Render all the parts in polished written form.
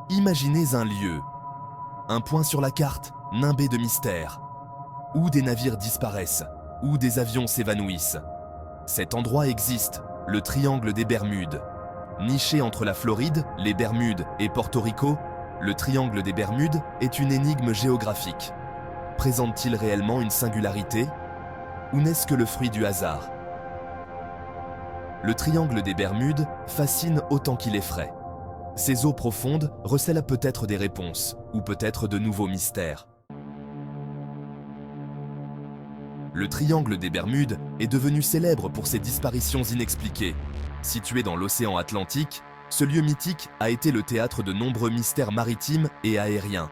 Imaginez un lieu, un point sur la carte, nimbé de mystères, où des navires disparaissent, où des avions s'évanouissent. Cet endroit existe, le triangle des Bermudes. Niché entre la Floride, les Bermudes et Porto Rico, le triangle des Bermudes est une énigme géographique. Présente-t-il réellement une singularité? Ou n'est-ce que le fruit du hasard? Le triangle des Bermudes fascine autant qu'il effraie. Ses eaux profondes recèlent peut-être des réponses, ou peut-être de nouveaux mystères. Le triangle des Bermudes est devenu célèbre pour ses disparitions inexpliquées. Situé dans l'océan Atlantique, ce lieu mythique a été le théâtre de nombreux mystères maritimes et aériens.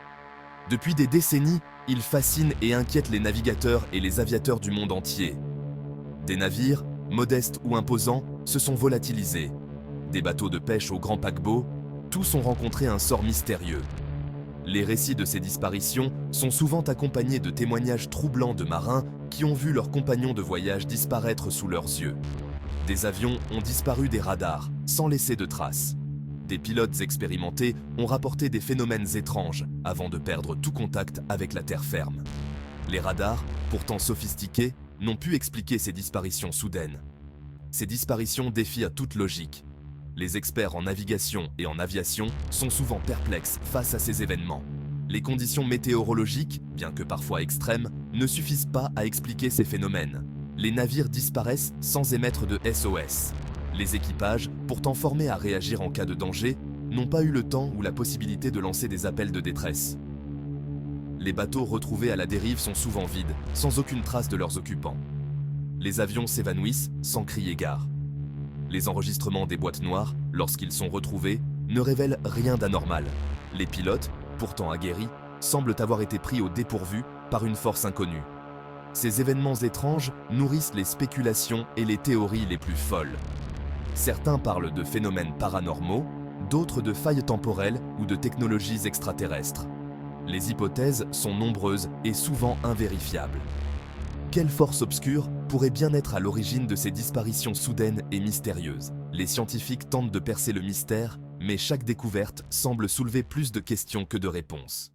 Depuis des décennies, il fascine et inquiète les navigateurs et les aviateurs du monde entier. Des navires, modestes ou imposants, se sont volatilisés. Des bateaux de pêche aux grands paquebots, tous ont rencontré un sort mystérieux. Les récits de ces disparitions sont souvent accompagnés de témoignages troublants de marins qui ont vu leurs compagnons de voyage disparaître sous leurs yeux. Des avions ont disparu des radars, sans laisser de traces. Des pilotes expérimentés ont rapporté des phénomènes étranges avant de perdre tout contact avec la terre ferme. Les radars, pourtant sophistiqués, n'ont pu expliquer ces disparitions soudaines. Ces disparitions défient à toute logique. Les experts en navigation et en aviation sont souvent perplexes face à ces événements. Les conditions météorologiques, bien que parfois extrêmes, ne suffisent pas à expliquer ces phénomènes. Les navires disparaissent sans émettre de SOS. Les équipages, pourtant formés à réagir en cas de danger, n'ont pas eu le temps ou la possibilité de lancer des appels de détresse. Les bateaux retrouvés à la dérive sont souvent vides, sans aucune trace de leurs occupants. Les avions s'évanouissent sans crier gare. Les enregistrements des boîtes noires, lorsqu'ils sont retrouvés, ne révèlent rien d'anormal. Les pilotes, pourtant aguerris, semblent avoir été pris au dépourvu par une force inconnue. Ces événements étranges nourrissent les spéculations et les théories les plus folles. Certains parlent de phénomènes paranormaux, d'autres de failles temporelles ou de technologies extraterrestres. Les hypothèses sont nombreuses et souvent invérifiables. Quelle force obscure pourrait bien être à l'origine de ces disparitions soudaines et mystérieuses? Les scientifiques tentent de percer le mystère, mais chaque découverte semble soulever plus de questions que de réponses.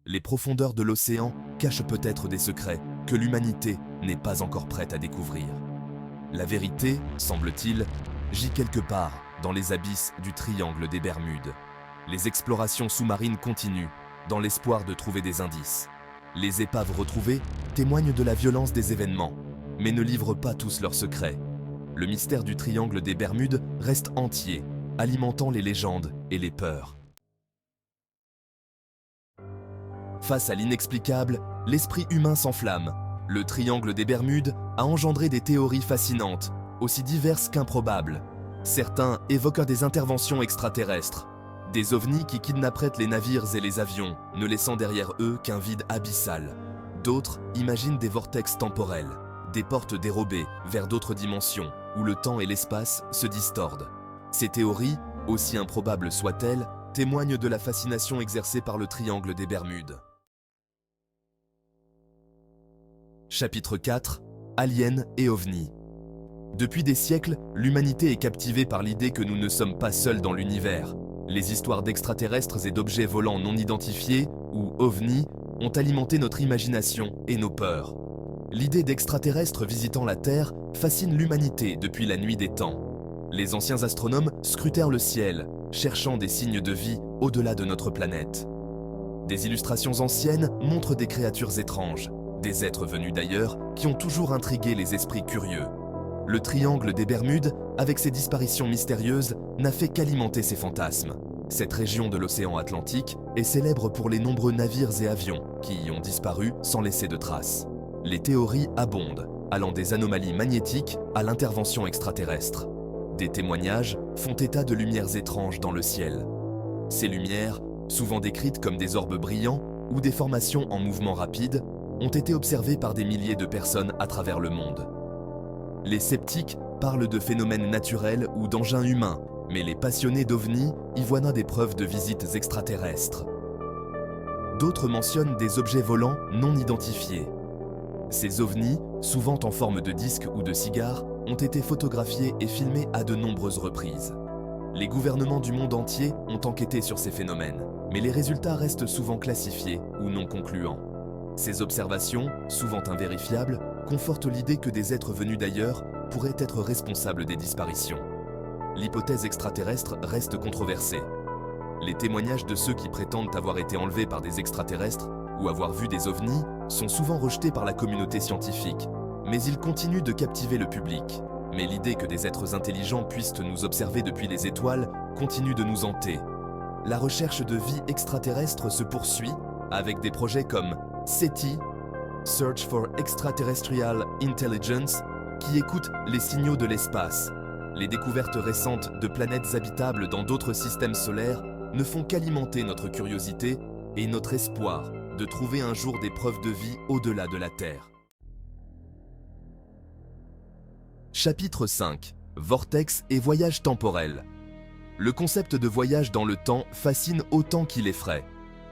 Les profondeurs de l'océan cachent peut-être des secrets que l'humanité n'est pas encore prête à découvrir. La vérité, semble-t-il, gît quelque part dans les abysses du triangle des Bermudes. Les explorations sous-marines continuent, dans l'espoir de trouver des indices. Les épaves retrouvées témoignent de la violence des événements, mais ne livrent pas tous leurs secrets. Le mystère du triangle des Bermudes reste entier, alimentant les légendes et les peurs. Face à l'inexplicable, l'esprit humain s'enflamme. Le triangle des Bermudes a engendré des théories fascinantes, aussi diverses qu'improbables. Certains évoquent des interventions extraterrestres, des ovnis qui kidnapperaient les navires et les avions, ne laissant derrière eux qu'un vide abyssal. D'autres imaginent des vortex temporels, des portes dérobées vers d'autres dimensions, où le temps et l'espace se distordent. Ces théories, aussi improbables soient-elles, témoignent de la fascination exercée par le triangle des Bermudes. Chapitre 4 – Aliens et ovnis. Depuis des siècles, l'humanité est captivée par l'idée que nous ne sommes pas seuls dans l'univers. Les histoires d'extraterrestres et d'objets volants non identifiés, ou ovnis, ont alimenté notre imagination et nos peurs. L'idée d'extraterrestres visitant la Terre fascine l'humanité depuis la nuit des temps. Les anciens astronomes scrutèrent le ciel, cherchant des signes de vie au-delà de notre planète. Des illustrations anciennes montrent des créatures étranges, des êtres venus d'ailleurs qui ont toujours intrigué les esprits curieux. Le triangle des Bermudes, avec ses disparitions mystérieuses, n'a fait qu'alimenter ces fantasmes. Cette région de l'océan Atlantique est célèbre pour les nombreux navires et avions qui y ont disparu sans laisser de traces. Les théories abondent, allant des anomalies magnétiques à l'intervention extraterrestre. Des témoignages font état de lumières étranges dans le ciel. Ces lumières, souvent décrites comme des orbes brillants ou des formations en mouvement rapide, ont été observées par des milliers de personnes à travers le monde. Les sceptiques parlent de phénomènes naturels ou d'engins humains, mais les passionnés d'ovnis y voient des preuves de visites extraterrestres. D'autres mentionnent des objets volants non identifiés. Ces ovnis, souvent en forme de disques ou de cigares, ont été photographiés et filmés à de nombreuses reprises. Les gouvernements du monde entier ont enquêté sur ces phénomènes. mais les résultats restent souvent classifiés ou non concluants. Ces observations, souvent invérifiables, confortent l'idée que des êtres venus d'ailleurs pourraient être responsables des disparitions. L'hypothèse extraterrestre reste controversée. Les témoignages de ceux qui prétendent avoir été enlevés par des extraterrestres ou avoir vu des ovnis sont souvent rejetés par la communauté scientifique, mais ils continuent de captiver le public. Mais l'idée que des êtres intelligents puissent nous observer depuis les étoiles continue de nous hanter. La recherche de vie extraterrestre se poursuit avec des projets comme SETI, Search for Extraterrestrial Intelligence, qui écoute les signaux de l'espace. Les découvertes récentes de planètes habitables dans d'autres systèmes solaires ne font qu'alimenter notre curiosité et notre espoir de trouver un jour des preuves de vie au-delà de la Terre. Chapitre 5. Vortex et voyage temporel. Le concept de voyage dans le temps fascine autant qu'il effraie.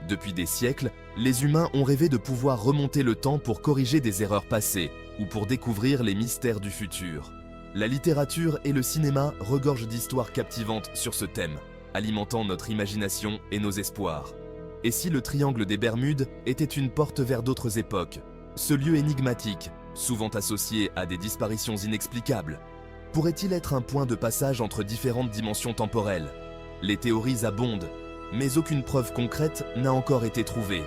Depuis des siècles, les humains ont rêvé de pouvoir remonter le temps pour corriger des erreurs passées ou pour découvrir les mystères du futur. La littérature et le cinéma regorgent d'histoires captivantes sur ce thème, alimentant notre imagination et nos espoirs. Et si le triangle des Bermudes était une porte vers d'autres époques, ce lieu énigmatique, souvent associé à des disparitions inexplicables, pourrait-il être un point de passage entre différentes dimensions temporelles? Les théories abondent, mais aucune preuve concrète n'a encore été trouvée.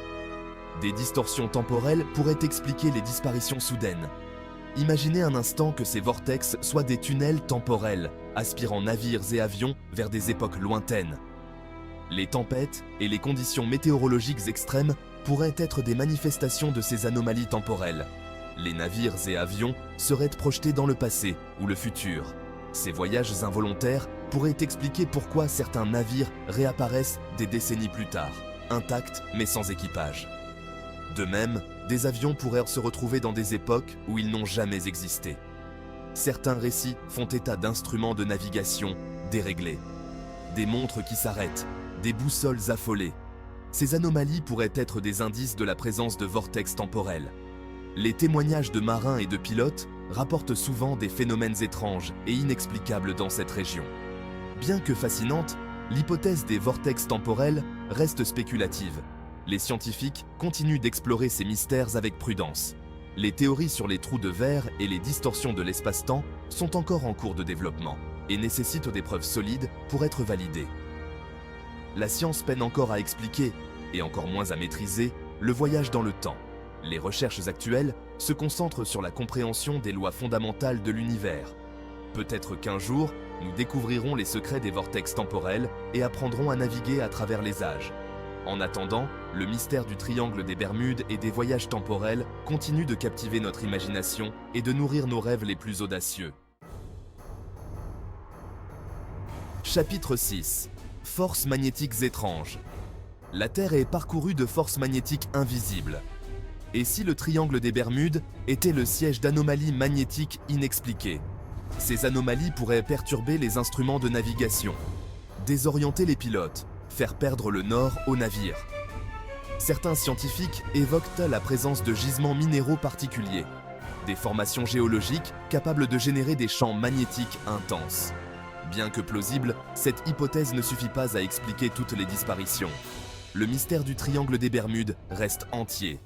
Des distorsions temporelles pourraient expliquer les disparitions soudaines. Imaginez un instant que ces vortex soient des tunnels temporels, aspirant navires et avions vers des époques lointaines. Les tempêtes et les conditions météorologiques extrêmes pourraient être des manifestations de ces anomalies temporelles. Les navires et avions seraient projetés dans le passé ou le futur. Ces voyages involontaires pourraient expliquer pourquoi certains navires réapparaissent des décennies plus tard, intacts mais sans équipage. De même, des avions pourraient se retrouver dans des époques où ils n'ont jamais existé. Certains récits font état d'instruments de navigation déréglés, des montres qui s'arrêtent, des boussoles affolées. Ces anomalies pourraient être des indices de la présence de vortex temporels. Les témoignages de marins et de pilotes rapportent souvent des phénomènes étranges et inexplicables dans cette région. Bien que fascinante, l'hypothèse des vortex temporels reste spéculative. Les scientifiques continuent d'explorer ces mystères avec prudence. Les théories sur les trous de verre et les distorsions de l'espace-temps sont encore en cours de développement et nécessitent des preuves solides pour être validées. La science peine encore à expliquer, et encore moins à maîtriser, le voyage dans le temps. Les recherches actuelles se concentrent sur la compréhension des lois fondamentales de l'univers. Peut-être qu'un jour, nous découvrirons les secrets des vortex temporels et apprendrons à naviguer à travers les âges. En attendant, le mystère du triangle des Bermudes et des voyages temporels continue de captiver notre imagination et de nourrir nos rêves les plus audacieux. Chapitre 6. Forces magnétiques étranges. La Terre est parcourue de forces magnétiques invisibles. Et si le triangle des Bermudes était le siège d'anomalies magnétiques inexpliquées? Ces anomalies pourraient perturber les instruments de navigation, désorienter les pilotes, faire perdre le nord aux navires. Certains scientifiques évoquent la présence de gisements minéraux particuliers, des formations géologiques capables de générer des champs magnétiques intenses. Bien que plausible, cette hypothèse ne suffit pas à expliquer toutes les disparitions. Le mystère du triangle des Bermudes reste entier.